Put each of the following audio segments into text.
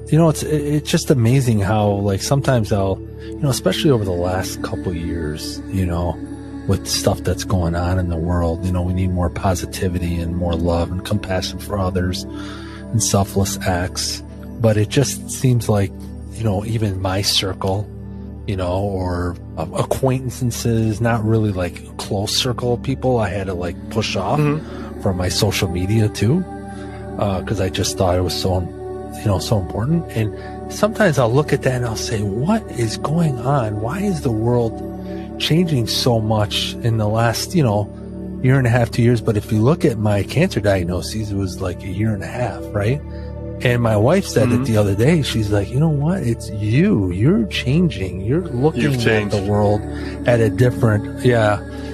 it's just amazing how, like, sometimes I'll, especially over the last couple of years, with stuff that's going on in the world, we need more positivity and more love and compassion for others and selfless acts. But it just seems like, even my circle, or acquaintances, not really like a close circle of people, I had to like push off from my social media too, because I just thought it was so important. And sometimes I'll look at that and I'll say, what is going on? Why is the world changing so much in the last, year and a half, 2 years? But if you look at my cancer diagnosis, it was like a year and a half, right? And my wife said it the other day. She's like, you know what? It's you. You're changing. You're looking at the world at a different,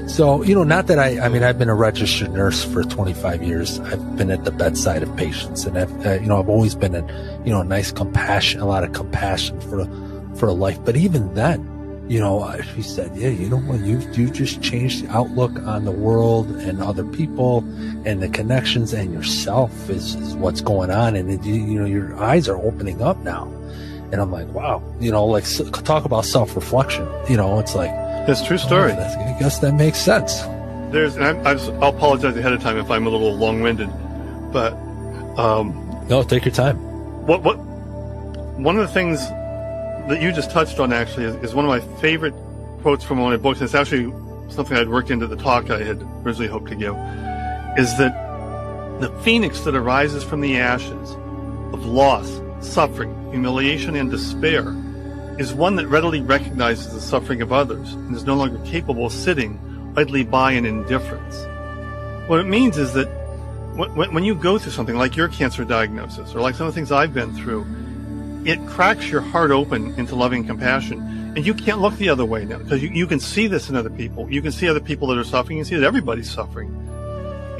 So, not that I've been a registered nurse for 25 years. I've been at the bedside of patients, and I've always been a lot of compassion for life. But even then, she said, yeah, you know what? You just changed the outlook on the world and other people and the connections and yourself is what's going on. And your eyes are opening up now. And I'm like, wow, talk about self-reflection. It's like, it's a true story. I guess that makes sense. I'll apologize ahead of time if I'm a little long-winded, but no, take your time. One of the things that you just touched on actually is one of my favorite quotes from one of my books. It's actually something I'd worked into the talk I had originally hoped to give, is that the phoenix that arises from the ashes of loss, suffering, humiliation, and despair is one that readily recognizes the suffering of others and is no longer capable of sitting idly by in indifference. What it means is that when you go through something like your cancer diagnosis or like some of the things I've been through, it cracks your heart open into loving compassion. And you can't look the other way now because you can see this in other people. You can see other people that are suffering. You can see that everybody's suffering.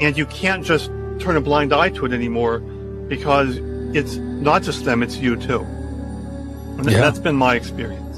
And you can't just turn a blind eye to it anymore because it's not just them, it's you too. And that's been my experience.